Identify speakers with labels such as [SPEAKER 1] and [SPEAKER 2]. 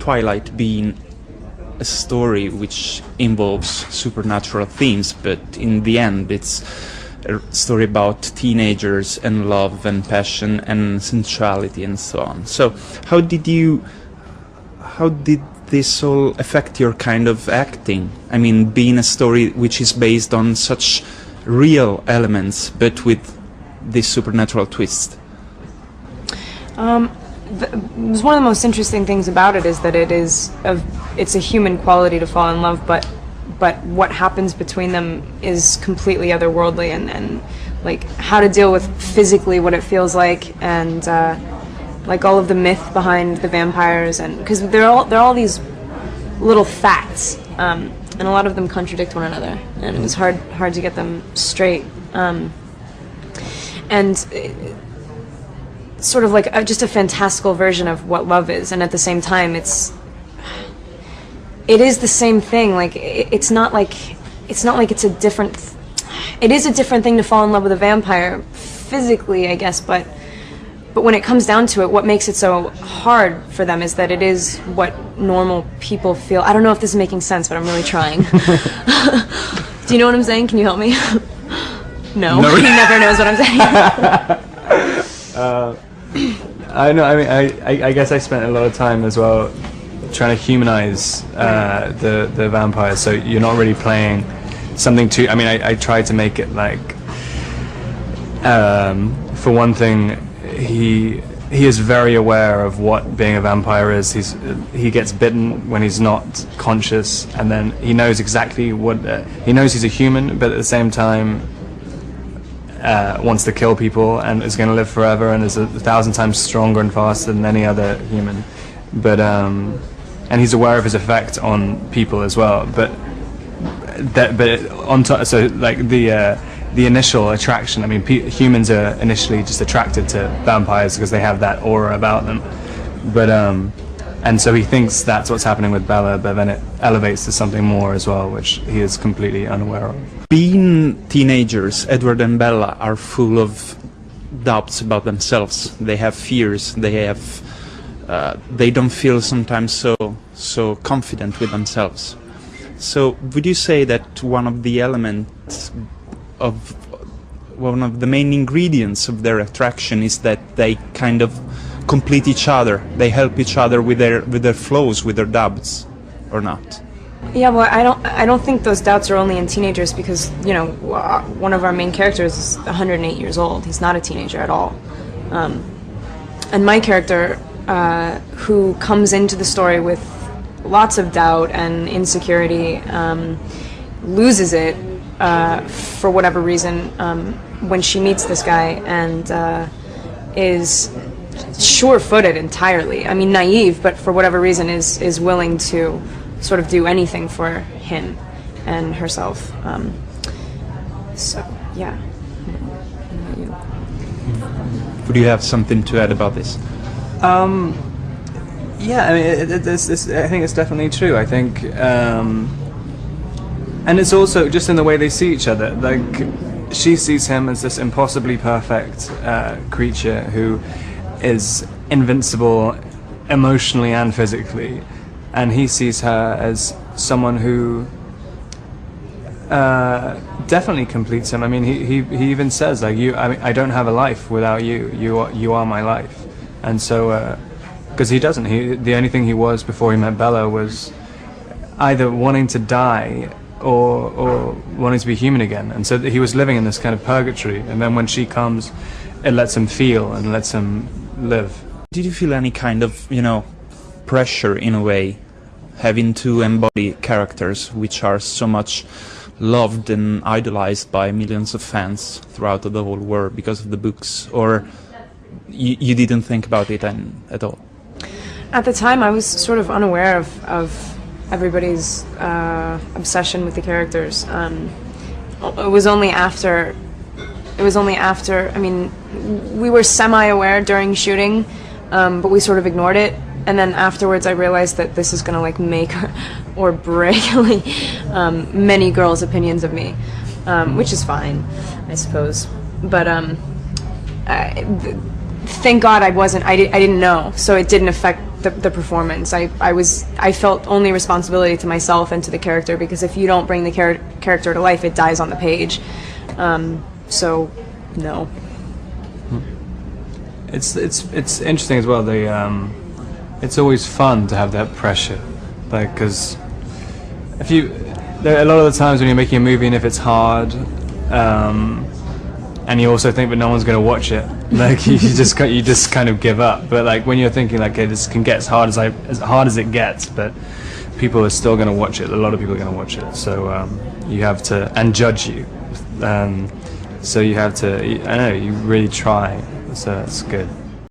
[SPEAKER 1] Twilight being a story which involves supernatural themes, but in the end it's a story about teenagers and love and passion and sensuality and so on. So how did this all affect your kind of acting? I mean, being a story which is based on such real elements but with this supernatural twist.
[SPEAKER 2] One of the most interesting things about it is that it's a human quality to fall in love, but what happens between them is completely otherworldly, and like how to deal with physically what it feels like, and like all of the myth behind the vampires, and because they're all these little facts, and a lot of them contradict one another, and it was hard to get them straight, and sort of like just a fantastical version of what love is, and at the same time it is the same thing. Like it's not like it's a different. It is a different thing to fall in love with a vampire physically, I guess, but when it comes down to it, what makes it so hard for them is that it is what normal people feel. I don't know if this is making sense, but I'm really trying. Do you know what I'm saying? Can you help me? No. He never knows what I'm saying.
[SPEAKER 3] I know. I mean, I guess I spent a lot of time as well trying to humanize the vampires. So you're not really playing something too. I mean, I tried to make it like, for one thing, he is very aware of what being a vampire is. He gets bitten when he's not conscious, and then he knows exactly what he knows. He's a human, but at the same time wants to kill people and is going to live forever and is 1,000 times stronger and faster than any other human. But and he's aware of his effect on people as well. But on top, so like the initial attraction. I mean, humans are initially just attracted to vampires because they have that aura about them. But and so he thinks that's what's happening with Bella, but then it elevates to something more as well, which he is completely unaware of.
[SPEAKER 1] Being teenagers, Edward and Bella are full of doubts about themselves. They have fears. They don't feel sometimes so confident with themselves. So would you say that one of the main ingredients of their attraction is that they kind of complete each other? They help each other with their flaws, with their doubts, or not?
[SPEAKER 2] Yeah, well, I don't think those doubts are only in teenagers, because one of our main characters is 108 years old. He's not a teenager at all, and my character, who comes into the story with lots of doubt and insecurity, loses it for whatever reason when she meets this guy, and is sure-footed entirely. I mean, naive, but for whatever reason is willing to sort of do anything for him and herself. So, yeah.
[SPEAKER 1] Would you have something to add about this?
[SPEAKER 3] Yeah, I mean, I think it's definitely true. I think, and it's also just in the way they see each other. Like, she sees him as this impossibly perfect creature who is invincible emotionally and physically, and he sees her as someone who definitely completes him. I mean, he even says, like, I don't have a life without you. You are my life. And so, because he doesn't. The only thing he was before he met Bella was either wanting to die or wanting to be human again. And so he was living in this kind of purgatory. And then when she comes, it lets him feel and lets him live.
[SPEAKER 1] Did you feel any kind of, pressure in a way, having to embody characters which are so much loved and idolized by millions of fans throughout the whole world because of the books, or you didn't think about it at all?
[SPEAKER 2] At the time, I was sort of unaware of everybody's obsession with the characters. It was only after. I mean, we were semi-aware during shooting, but we sort of ignored it. And then afterwards, I realized that this is going to like make or break many girls' opinions of me, which is fine, I suppose. But thank God I didn't know, so it didn't affect the performance. I felt only responsibility to myself and to the character, because if you don't bring the character to life, it dies on the page. So, no.
[SPEAKER 3] It's interesting as well. It's always fun to have that pressure, like, because a lot of the times when you're making a movie and if it's hard, and you also think that no one's going to watch it, like you just kind of give up. But like when you're thinking like, okay, this can get as hard as it gets, but people are still going to watch it. A lot of people are going to watch it, so you have to, and judge you. So you have to, I don't know, you really try. So it's good.